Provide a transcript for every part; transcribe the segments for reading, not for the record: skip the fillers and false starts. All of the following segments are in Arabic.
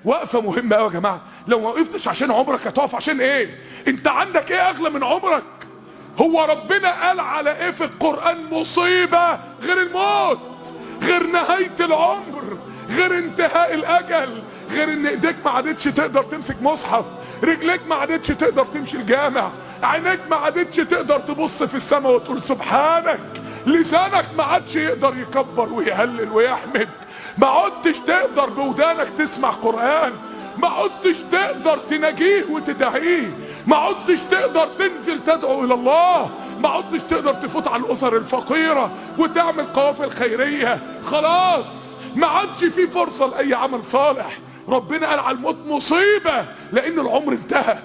وقفة مهمة قوي يا جماعة. لو ما وقفتش عشان عمرك هتقف عشان ايه؟ انت عندك ايه اغلى من عمرك؟ هو ربنا قال على ايه في القرآن مصيبة غير الموت، غير نهاية العمر، غير انتهاء الاجل، غير ان ايديك ما عادتش تقدر تمسك مصحف، رجليك ما عادتش تقدر تمشي الجامع، عينيك ما عادتش تقدر تبص في السماء وتقول سبحانك، لسانك ما عادش يقدر يكبر ويهلل ويحمد، ما عدتش تقدر بودانك تسمع قرآن، ما عدتش تقدر تناجيه وتدعيه، ما عدتش تقدر تنزل تدعو الى الله، ما عدتش تقدر تفوت على الاسر الفقيرة وتعمل قوافل خيرية. خلاص ما عادش في فرصة لاي عمل صالح. ربنا قال على الموت مصيبة لان العمر انتهى.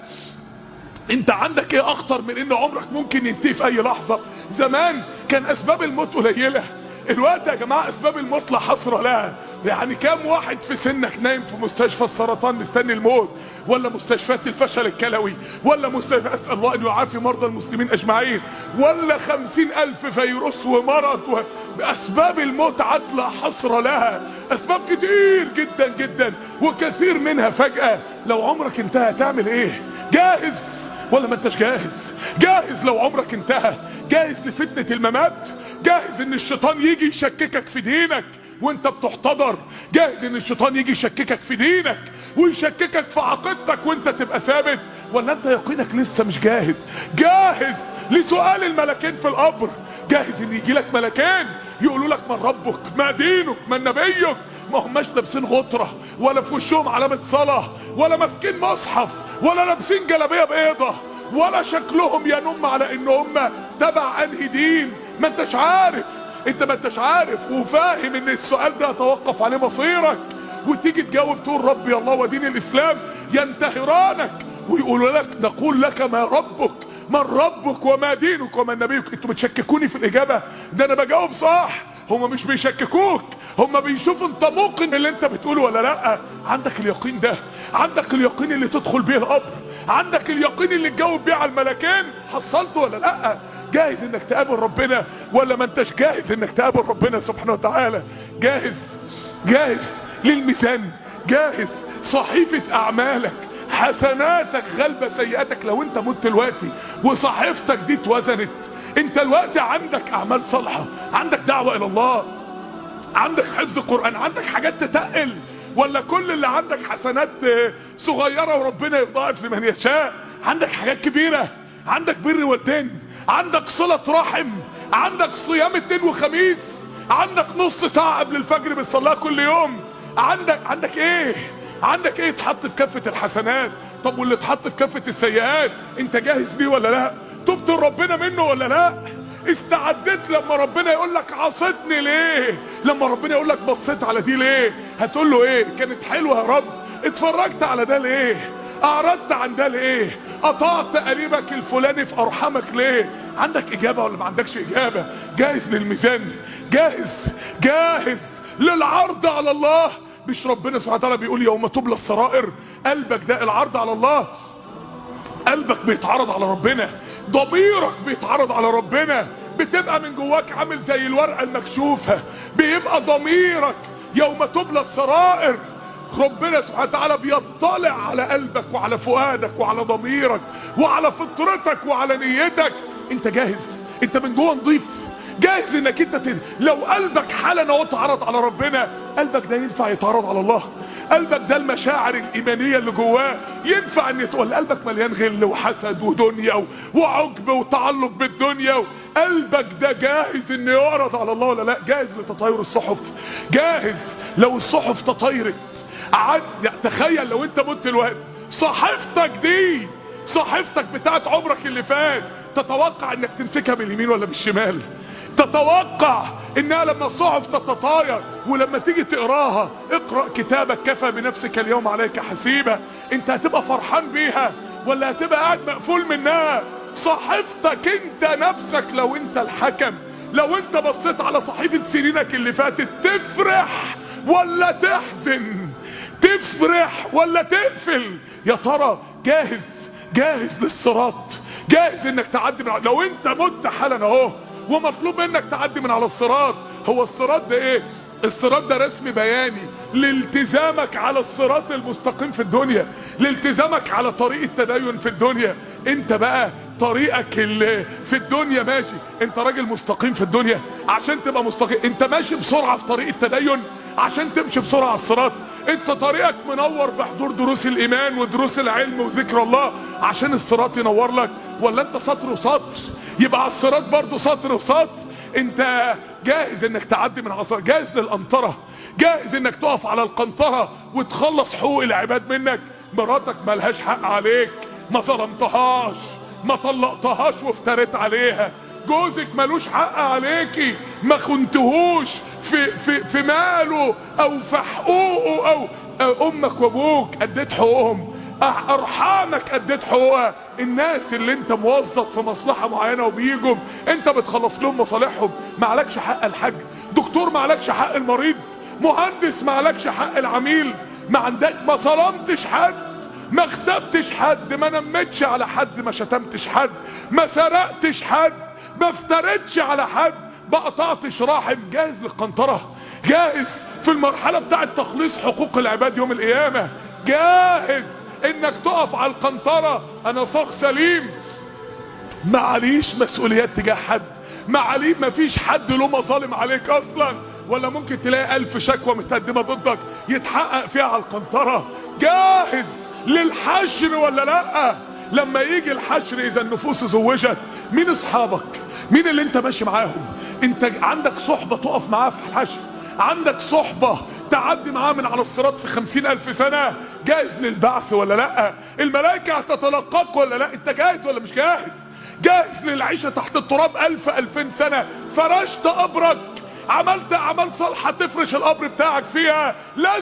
انت عندك ايه اخطر من ان عمرك ممكن ينتهي في اي لحظة؟ زمان كان اسباب الموت قليلة، الوقت يا جماعة اسباب الموت لا حصر لها. يعني كام واحد في سنك نايم في مستشفى السرطان مستني الموت، ولا مستشفيات الفشل الكلوي، ولا مستشفى، اسأل الله ان يعافي مرضى المسلمين اجمعين، ولا 50,000 فيروس ومرض اسباب الموت عاد لا حصر لها، اسباب كتير جدا جدا وكثير منها فجأة. لو عمرك انتهى هتعمل ايه؟ جاهز ولا ما انتش جاهز؟ جاهز لو عمرك انتهى؟ جاهز لفتنة الممات؟ جاهز ان الشيطان يجي يشككك في دينك وانت بتحتضر؟ جاهز ان الشيطان يجي يشككك في دينك ويشككك في عقيدتك وانت تبقى ثابت؟ ولا انت يقينك لسه مش جاهز؟ جاهز لسؤال الملكين في القبر؟ جاهز ان يجي لك ملكين يقولوا لك من ربك، ما دينك، من نبيك؟ ما هماش لابسين غطرة ولا في وشهم علامة صلاة ولا ماسكين مصحف ولا لابسين جلابية بيضة ولا شكلهم ينم على ان هم تبع انهي دين. ما انتش عارف، انت ما انتش عارف وفاهم ان السؤال ده يتوقف عليه مصيرك، وتيجي تجاوب تقول ربي الله ودين الاسلام، ينتهرانك ويقولوا لك نقول لك ما ربك، من ربك وما دينك وما نبيك. انتوا بتشككوني في الاجابة، ده انا بجاوب صح. هما مش بيشككوك، هما بيشوفوا انت موقن اللي انت بتقوله ولا لا. عندك اليقين ده؟ عندك اليقين اللي تدخل بيه القبر؟ عندك اليقين اللي تجاوب بيه على الملكين؟ حصلته ولا لا؟ جاهز انك تقابل ربنا ولا ما انتش جاهز انك تقابل ربنا سبحانه وتعالى؟ جاهز؟ جاهز للميزان؟ جاهز؟ صحيفة اعمالك حسناتك غالبة سيئاتك. لو انت مت دلوقتي وصحيفتك دي اتوزنت، انت الوقت عندك اعمال صالحة، عندك دعوة الى الله، عندك حفظ قرآن، عندك حاجات تتقل، ولا كل اللي عندك حسنات صغيرة وربنا يضاعف لمن يشاء؟ عندك حاجات كبيرة، عندك بر والدين، عندك صلة رحم، عندك صيام اثنين وخميس، عندك نص ساعة قبل الفجر بتصليها كل يوم، عندك ايه؟ عندك ايه اتحط في كفة الحسنات؟ طب واللي اتحط في كفة السيئات انت جاهز ليه ولا لا؟ تبت ربنا منه ولا لا؟ استعدت لما ربنا يقول لك عصيتني ليه؟ لما ربنا يقول لك بصيت على دي ليه؟ هتقول له ايه؟ كانت حلوه يا رب. اتفرجت على ده ليه؟ اعرضت عن ده ليه؟ قطعت قريبك الفلاني في ارحامك ليه؟ عندك اجابه ولا ما عندكش اجابه؟ جاهز للميزان؟ جاهز؟ جاهز للعرض على الله؟ مش ربنا سبحانه وتعالى بيقول يوم تبلى السرائر؟ قلبك ده العرض على الله، قلبك بيتعرض على ربنا، ضميرك بيتعرض على ربنا، بتبقى من جواك عامل زي الورقة المكشوفة، بيبقى ضميرك يوم تبلى السرائر. ربنا سبحانه وتعالى بيطلع على قلبك وعلى فؤادك وعلى ضميرك وعلى فطرتك وعلى نيتك. انت جاهز؟ انت من جوه نضيف؟ جاهز انك انت لو قلبك حالا اهو اتعرض على ربنا، قلبك ده ينفع يتعرض على الله؟ قلبك ده المشاعر الإيمانية اللي جواه ينفع ان ولا قلبك مليان غل وحسد ودنيا وعجب وتعلق بالدنيا؟ قلبك ده جاهز انه يعرض على الله ولا لا؟ جاهز لتطاير الصحف؟ جاهز لو الصحف تطايرت؟ تخيل لو انت مت دلوقتي، صحيفتك دي، صحيفتك بتاعت عمرك اللي فات، تتوقع انك تمسكها باليمين ولا بالشمال؟ تتوقع انها لما الصحف تتطاير ولما تيجي تقراها، اقرأ كتابك كفى بنفسك اليوم عليك حسيبة، انت هتبقى فرحان بيها ولا هتبقى قاعد مقفول منها؟ صحيفتك انت نفسك لو انت الحكم، لو انت بصيت على صحيفة سنينك اللي فاتت، تفرح ولا تحزن؟ تفرح ولا تقفل؟ يا ترى جاهز؟ جاهز للصراط؟ جاهز انك تعدي من لو انت مت حالا اهو ومطلوب منك تعدي من على الصراط؟ هو الصراط ده ايه؟ الصراط ده رسم بياني لالتزامك على الصراط المستقيم في الدنيا، لالتزامك على طريق التدين في الدنيا. انت بقى طريقك اللي في الدنيا ماشي، انت راجل مستقيم في الدنيا عشان تبقى مستقيم، انت ماشي بسرعة في طريق التدين عشان تمشي بسرعة على الصراط، انت طريقك منور بحضور دروس الايمان ودروس العلم وذكر الله عشان الصراط ينور لك، ولا انت سطر وسطر؟ يبقى على الصراط برضه سطر وسطر. انت جاهز انك تعدي من عصا، جاهز للقنطرة، جاهز انك تقف على القنطرة وتخلص حقوق العباد منك. مراتك ملهاش حق عليك، ما ظلمتهاش، ما طلقتهاش وافتريت عليها. جوزك ملوش حق عليكي، ما خنتهوش في ماله او في حقوقه، او امك وابوك اديت حقوقهم، ارحامك اديت حقوقها. الناس اللي انت موظف في مصلحة معينة وبيجوا انت بتخلص لهم مصالحهم، معلكش حق الحج، دكتور معلكش حق المريض، مهندس معلكش حق العميل، ما ظلمتش حد، ما اغتبتش حد، ما نمتش على حد، ما شتمتش حد، ما سرقتش حد، ما افترتش على حد، ما قطعتش رحم. جاهز للقنطرة، جاهز في المرحلة بتاعت تخليص حقوق العباد يوم القيامة، جاهز انك تقف على القنطرة. انا صاغ سليم، معليش مسؤوليات تجاه حد، ما فيش حد له مظالم عليك اصلا، ولا ممكن تلاقي 1000 شكوى متقدمة ضدك يتحقق فيها على القنطرة. جاهز للحشر ولا لا؟ لما يجي الحشر اذا النفوس زوجت، مين اصحابك؟ مين اللي انت ماشي معاهم؟ انت عندك صحبة تقف معاها في الحشر؟ عندك صحبة تعدي معاه من على الصراط في 50,000 سنة؟ جاهز للبعث ولا لا؟ الملائكة هتتلقاك ولا لا؟ انت جاهز ولا مش جاهز؟ جاهز للعيشة تحت التراب 1000-2000 سنة؟ فرشت قبرك، عملت اعمال صالحة تفرش القبر بتاعك فيها؟